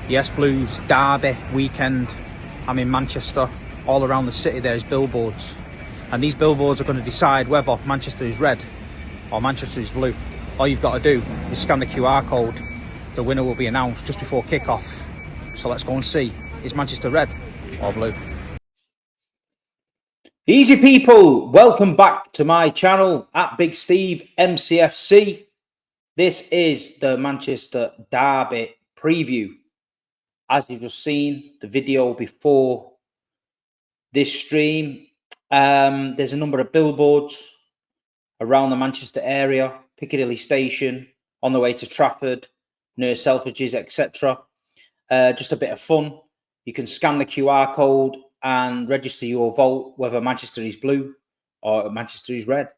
Yes Blues derby weekend. I'm in Manchester. All around the city there's billboards, and these billboards are going to decide whether Manchester is red or Manchester is blue. All you've got to do is scan the QR code. The winner will be announced just before kick-off. So let's go and see, is Manchester red or blue? Easy people, welcome back to my channel at Big Steve Mcfc. This is the Manchester derby preview. As you've just seen the video before this stream, there's a number of billboards around the Manchester area, Piccadilly Station, on the way to Trafford, near Selfridges, etc. Just a bit of fun. You can scan the QR code and register your vote, whether Manchester is blue or Manchester is red.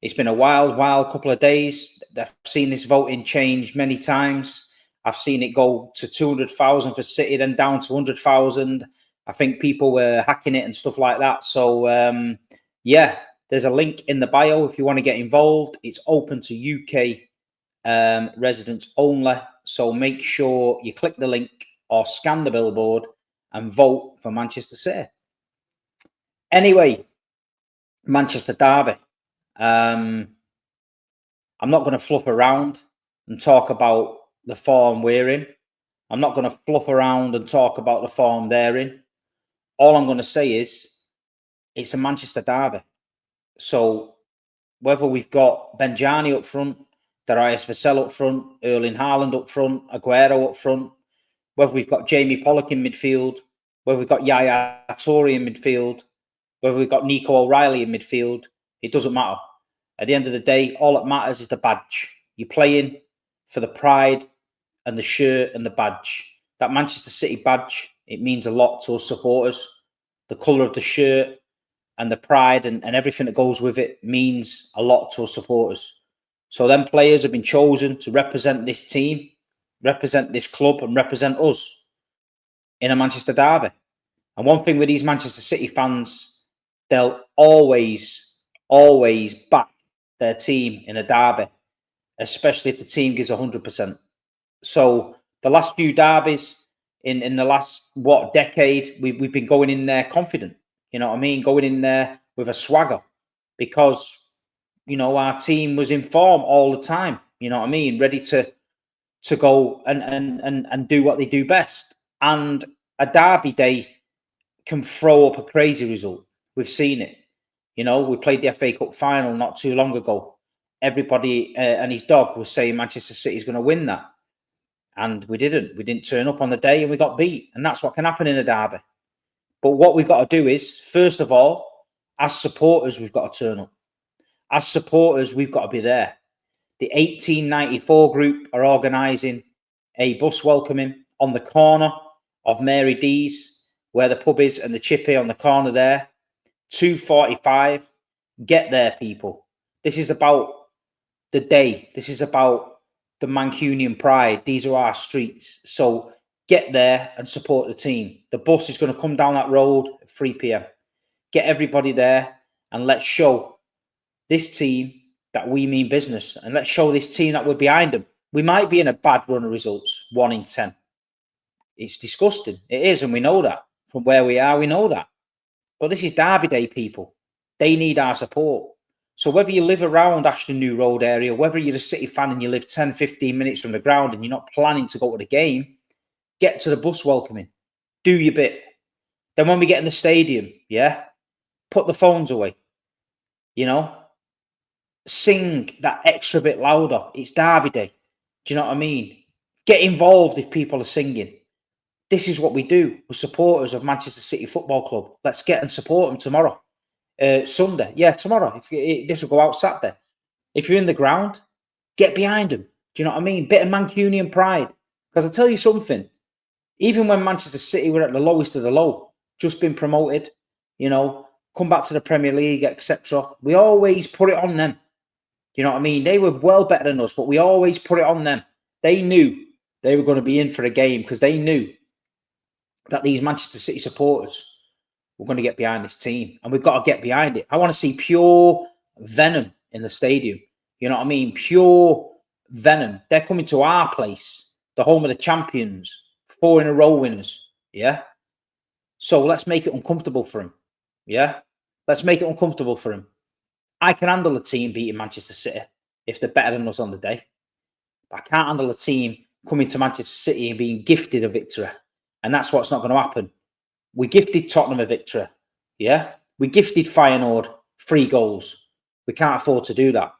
It's been a wild couple of days. I've seen this voting change many times. I've seen it go to 200,000 for City, then down to 100,000. I think people were hacking it and stuff like that. So, yeah, there's a link in the bio if you want to get involved. It's open to UK residents only. So make sure you click the link or scan the billboard and vote for Manchester City. Anyway, Manchester derby. I'm not going to fluff around and talk about the form we're in. I'm not going to fluff around and talk about the form they're in. All I'm going to say is it's a Manchester derby. So whether we've got Benjani up front, Darius Vassell up front, Erling Haaland up front, Aguero up front, whether we've got Jamie Pollock in midfield, whether we've got Yaya Toure in midfield, whether we've got Nico O'Reilly in midfield, it doesn't matter. At the end of the day, all that matters is the badge. You're playing for the pride and the shirt and the badge. That Manchester City badge, it means a lot to us supporters. The colour of the shirt and the pride and everything that goes with it means a lot to us supporters. So them players have been chosen to represent this team, represent this club and represent us in a Manchester derby. And one thing with these Manchester City fans, they'll always back their team in a derby, especially if the team gives 100%. So the last few derbies in the last, decade, we've been going in there confident, you know what I mean? Going in there with a swagger because, you know, our team was in form all the time, you know what I mean? Ready to go and do what they do best. And a derby day can throw up a crazy result. We've seen it. You know, we played the FA Cup final not too long ago. Everybody and his dog was saying Manchester City is going to win that. And we didn't. We didn't turn up on the day and we got beat. And that's what can happen in a derby. But what we've got to do is, first of all, as supporters, we've got to turn up. As supporters, we've got to be there. The 1894 group are organising a bus welcoming on the corner of Mary D's, where the pub is, and the chippy on the corner there. 2:45. Get there, people. This is about the day. This is about the Mancunian pride. These are our streets. So get there and support the team. The bus is going to come down that road at 3 p.m. Get everybody there and let's show this team that we mean business, and let's show this team that we're behind them. We might be in a bad run of results, 1 in 10. It's disgusting. It is, and we know that. From where we are, we know that. But this is derby day, people. They need our support. So whether you live around Ashton New Road area, whether you're a City fan and you live 10, 15 minutes from the ground and you're not planning to go to the game, get to the bus welcoming. Do your bit. Then when we get in the stadium, yeah, put the phones away. You know, sing that extra bit louder. It's derby day. Do you know what I mean? Get involved if people are singing. This is what we do. We're supporters of Manchester City Football Club. Let's get and support them tomorrow. Sunday. Yeah, tomorrow. This will go out Saturday. If you're in the ground, get behind them. Do you know what I mean? Bit of Mancunian pride. Because I tell you something, even when Manchester City were at the lowest of the low, just been promoted, you know, come back to the Premier League, etc., we always put it on them. You know what I mean? They were well better than us, but we always put it on them. They knew they were going to be in for a game because they knew that these Manchester City supporters were going to get behind this team, and we've got to get behind it. I want to see pure venom in the stadium. You know what I mean? Pure venom. They're coming to our place, the home of the champions, 4 in a row winners. Yeah. So let's make it uncomfortable for him. Yeah. Let's make it uncomfortable for him. I can handle a team beating Manchester City if they're better than us on the day. But I can't handle a team coming to Manchester City and being gifted a victory. And that's what's not going to happen. We gifted Tottenham a victory. Yeah. We gifted Feyenoord 3 goals. We can't afford to do that.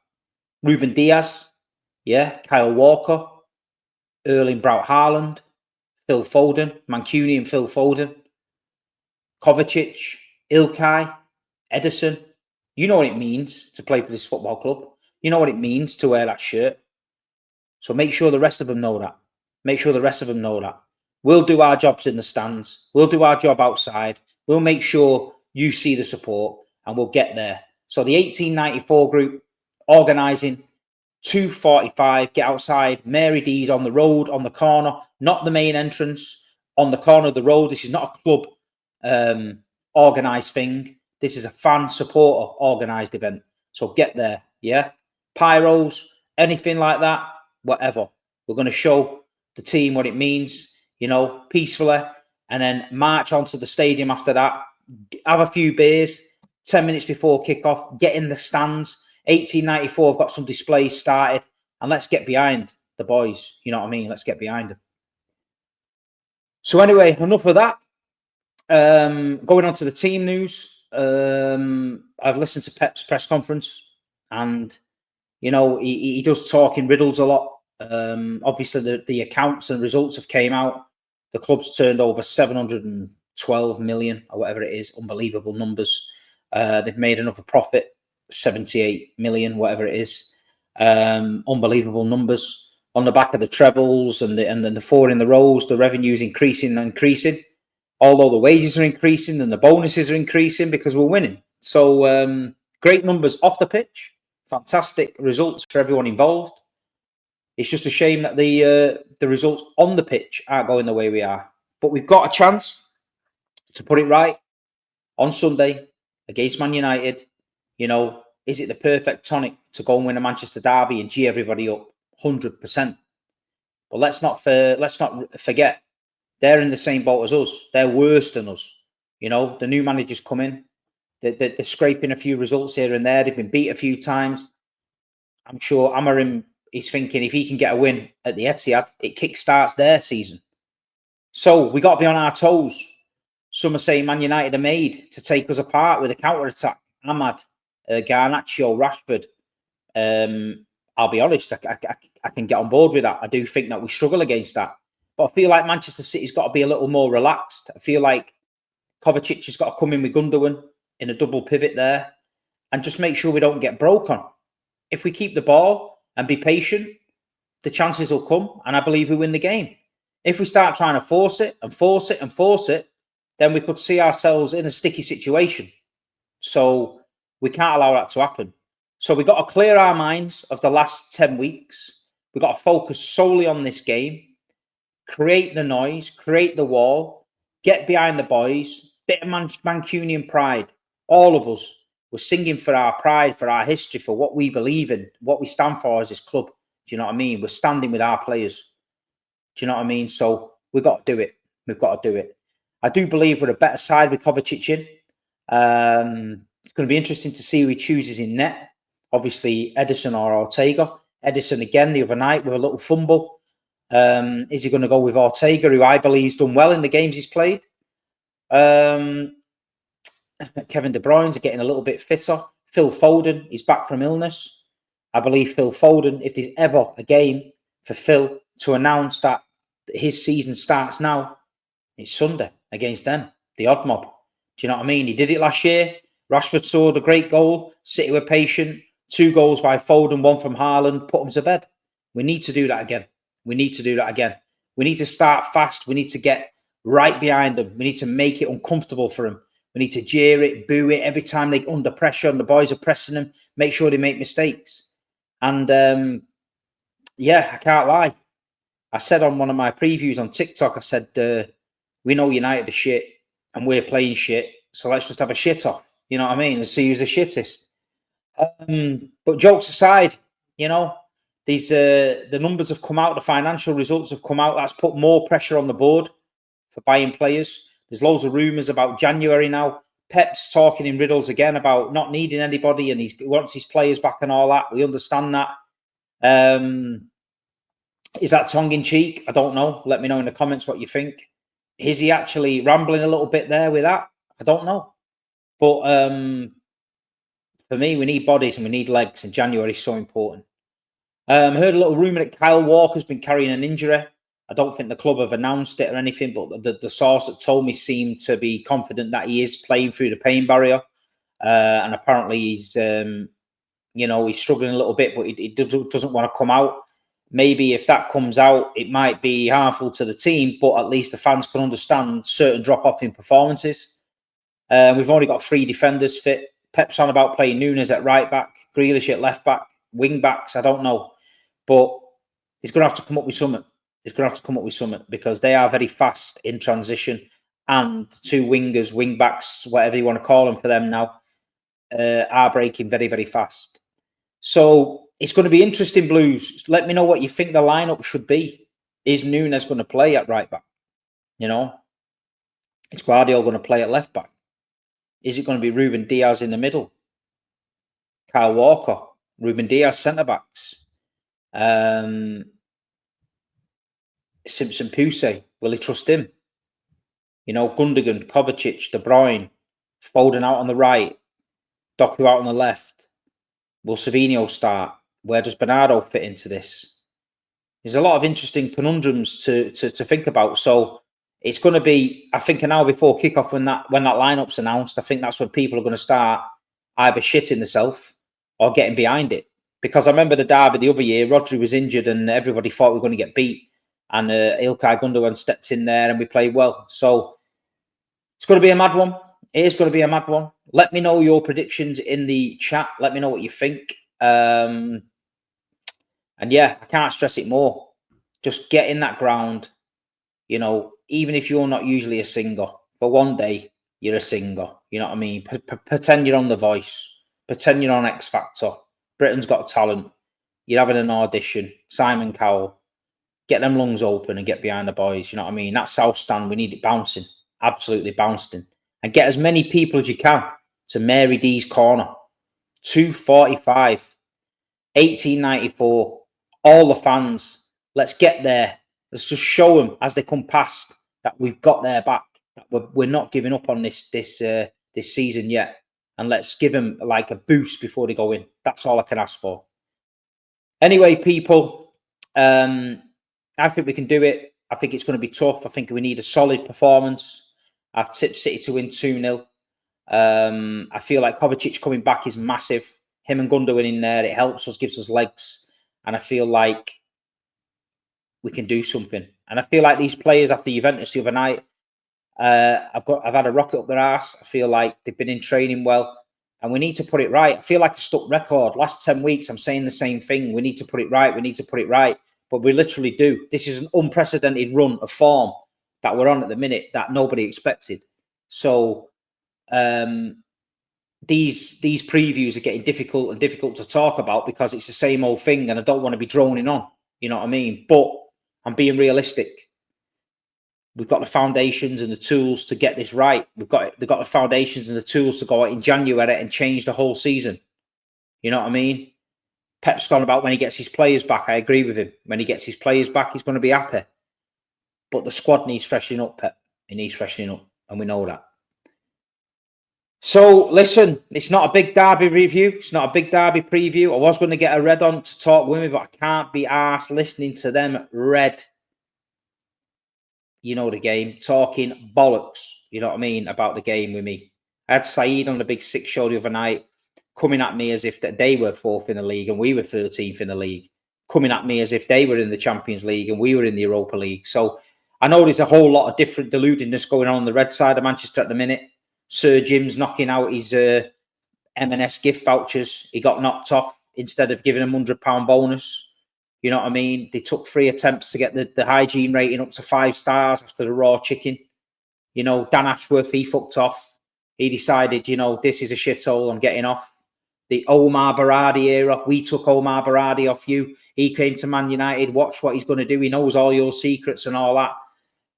Ruben Diaz. Yeah. Kyle Walker. Erling Braut Haaland. Phil Foden. Mancunian Phil Foden. Kovacic. Ilkay. Edison. You know what it means to play for this football club. You know what it means to wear that shirt. So make sure the rest of them know that. Make sure the rest of them know that. We'll do our jobs in the stands. We'll do our job outside. We'll make sure you see the support and we'll get there. So the 1894 group organising 2:45, get outside. Mary D's on the road, on the corner, not the main entrance, on the corner of the road. This is not a club organised thing. This is a fan supporter organised event. So get there, yeah? Pyros, anything like that, whatever. We're going to show the team what it means, you know, peacefully, and then march onto the stadium after that, have a few beers, 10 minutes before kickoff, get in the stands. 1894 have got some displays started, and let's get behind the boys. You know what I mean? Let's get behind them. So anyway, enough of that. Going on to the team news. I've listened to Pep's press conference, and you know he does talk in riddles a lot. Obviously, the accounts and results have came out. The club's turned over 712 million or whatever it is. Unbelievable numbers. They've made another profit, 78 million, whatever it is. Unbelievable numbers on the back of the trebles and then the 4 in the rows. The revenue's increasing and increasing. Although the wages are increasing and the bonuses are increasing because we're winning. So great numbers off the pitch. Fantastic results for everyone involved. It's just a shame that the results on the pitch aren't going the way we are. But we've got a chance to put it right on Sunday against Man United. You know, is it the perfect tonic to go and win a Manchester derby and G everybody up? 100%. But let's not forget, they're in the same boat as us. They're worse than us. You know, the new managers come in. They're scraping a few results here and there. They've been beat a few times. I'm sure Amorim is thinking if he can get a win at the Etihad, it kickstarts their season. So we got to be on our toes. Some are saying Man United are made to take us apart with a counter-attack. Ahmad, Garnacho, Rashford. I'll be honest, I can get on board with that. I do think that we struggle against that. But I feel like Manchester City's got to be a little more relaxed. I feel like Kovacic has got to come in with Gundogan in a double pivot there and just make sure we don't get broken. If we keep the ball and be patient, the chances will come, and I believe we win the game. If we start trying to force it and force it and force it, then we could see ourselves in a sticky situation. So we can't allow that to happen. So we've got to clear our minds of the last 10 weeks. We've got to focus solely on this game. Create the noise, create the wall, get behind the boys, bit of Mancunian pride. All of us, we're singing for our pride, for our history, for what we believe in, what we stand for as this club. Do you know what I mean? We're standing with our players. Do you know what I mean? So we've got to do it. We've got to do it. I do believe we're a better side with Kovacic in. It's going to be interesting to see who he chooses in net. Obviously, Edison or Ortega. Edison again the other night with a little fumble. Is he going to go with Ortega, who I believe has done well in the games he's played? Kevin De Bruyne's getting a little bit fitter. Phil Foden is back from illness. I believe Phil Foden, if there's ever a game for Phil to announce that his season starts now, it's Sunday against them, the odd mob. Do you know what I mean? He did it last year. Rashford scored a great goal. City were patient. 2 goals by Foden, 1 from Haaland, put them to bed. We need to do that again. We need to do that again. We need to start fast. We need to get right behind them. We need to make it uncomfortable for them. We need to jeer it, boo it every time they're under pressure and the boys are pressing them. Make sure they make mistakes. And yeah, I can't lie. I said on one of my previews on TikTok, I said, we know United are shit and we're playing shit. So let's just have a shit off. You know what I mean? And see who's the shittest. But jokes aside, you know, these the numbers have come out, the financial results have come out. That's put more pressure on the board. for buying players. There's loads of rumours about January now. Pep's talking in riddles again about not needing anybody, and he wants his players back and all that. We understand that. Is that tongue-in-cheek? I don't know. Let me know in the comments what you think. Is he actually rambling a little bit there with that? I don't know. But for me, we need bodies and we need legs, and January is so important. I heard a little rumour that Kyle Walker's been carrying an injury. I don't think the club have announced it or anything, but the source that told me seemed to be confident that he is playing through the pain barrier. And apparently he's, he's struggling a little bit, but he doesn't want to come out. Maybe if that comes out, it might be harmful to the team, but at least the fans can understand certain drop-off in performances. We've only got 3 defenders fit. Pep's on about playing Nunes at right back, Grealish at left back, wing backs, I don't know. But he's going to have to come up with something. He's going to have to come up with something because they are very fast in transition. And 2 wingers, wing backs, whatever you want to call them for them now, are breaking very, very fast. So it's going to be interesting, Blues. Let me know what you think the lineup should be. Is Nunes going to play at right back? Is Guardiola going to play at left back? Is it going to be Ruben Diaz in the middle? Kyle Walker, Ruben Diaz centre backs. Simpson Pusey, will he trust him? Gundogan, Kovacic, De Bruyne, Foden out on the right, Doku out on the left. Will Savinho start? Where does Bernardo fit into this? There's a lot of interesting conundrums to think about. So it's going to be, I think, an hour before kickoff when that lineup's announced. I think that's when people are going to start either shitting themselves or getting behind it. Because I remember the derby the other year, Rodri was injured and everybody thought we were going to get beat. And Ilkay Gundogan stepped in there and we played well. So it's going to be a mad one. It is going to be a mad one. Let me know your predictions in the chat. Let me know what you think. And yeah, I can't stress it more. Just get in that ground. Even if you're not usually a singer, for one day, you're a singer. You know what I mean? Pretend you're on The Voice. Pretend you're on X Factor. Britain's Got Talent. You're having an audition. Simon Cowell. Get them lungs open and get behind the boys. You know what I mean? That South Stand, we need it bouncing. Absolutely bouncing. And get as many people as you can to Mary D's Corner. 245. 1894. All the fans. Let's get there. Let's just show them as they come past that we've got their back. That we're not giving up on this season yet. And let's give them like a boost before they go in. That's all I can ask for. Anyway, people, I think we can do it. I think it's going to be tough. I think we need a solid performance. I've tipped City to win 2-0. I feel like Kovacic coming back is massive. Him and Gundogan in there, it helps us, gives us legs. And I feel like we can do something. And I feel like these players after Juventus the other night, I've had a rocket up their arse. I feel like they've been in training well. And we need to put it right. I feel like a stuck record. Last 10 weeks, I'm saying the same thing. We need to put it right. We need to put it right. But we literally do. This is an unprecedented run of form that we're on at the minute that nobody expected. So these previews are getting difficult to talk about because it's the same old thing and I don't want to be droning on. You know what I mean? But I'm being realistic. We've got the foundations and the tools to get this right. They've got the foundations and the tools to go out in January and change the whole season. You know what I mean? Pep's gone about when he gets his players back. I agree with him. When he gets his players back, he's going to be happy. But the squad needs freshening up, Pep. It needs freshening up, and we know that. So, listen, it's not a big derby review. It's not a big derby preview. I was going to get a red on to talk with me, but I can't be arsed listening to them red. You know the game. Talking bollocks, you know what I mean, about the game with me. I had Saeed on the Big Six show the other night coming at me as if that they were 4th in the league and we were 13th in the league. Coming at me as if they were in the Champions League and we were in the Europa League. So I know there's a whole lot of different deludedness going on the red side of Manchester at the minute. Sir Jim's knocking out his M&S gift vouchers. He got knocked off instead of giving him £100 bonus. You know what I mean? They took 3 attempts to get the hygiene rating up to 5 stars after the raw chicken. You know, Dan Ashworth, he fucked off. He decided, you know, this is a shithole, I'm getting off. The Omar Berardi era, we took Omar Berardi off you. He came to Man United, watch what he's going to do. He knows all your secrets and all that.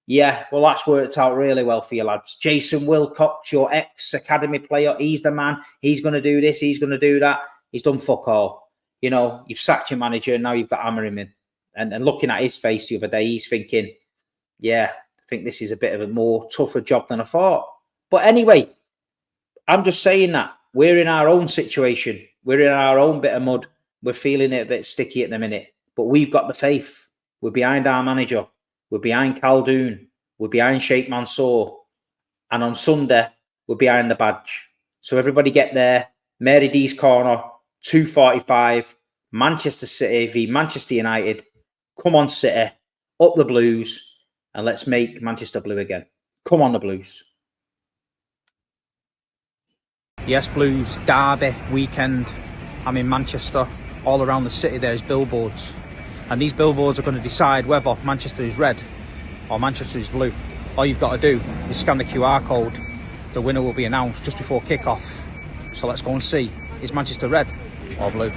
Yeah, well, that's worked out really well for you lads. Jason Wilcox, your ex-academy player, he's the man. He's going to do this. He's going to do that. He's done fuck all. You know, you've sacked your manager and now you've got hammer him in. And looking at his face the other day, he's thinking, yeah, I think this is a bit of a more tougher job than I thought. But anyway, I'm just saying that we're in our own situation. We're in our own bit of mud. We're feeling it a bit sticky at the minute, but we've got the faith. We're behind our manager. We're behind Khaldoon. We're behind Sheikh Mansour. And on Sunday, we're behind the badge. So everybody get there. Mary D's Corner, 2:45, Manchester City v Manchester United. Come on, City. Up the Blues. And let's make Manchester blue again. Come on, the Blues. Yes, Blues, derby weekend. I'm in Manchester. All around the city there's billboards. And these billboards are going to decide whether Manchester is red or Manchester is blue. All you've got to do is scan the QR code. The winner will be announced just before kick-off. So let's go and see, is Manchester red or blue?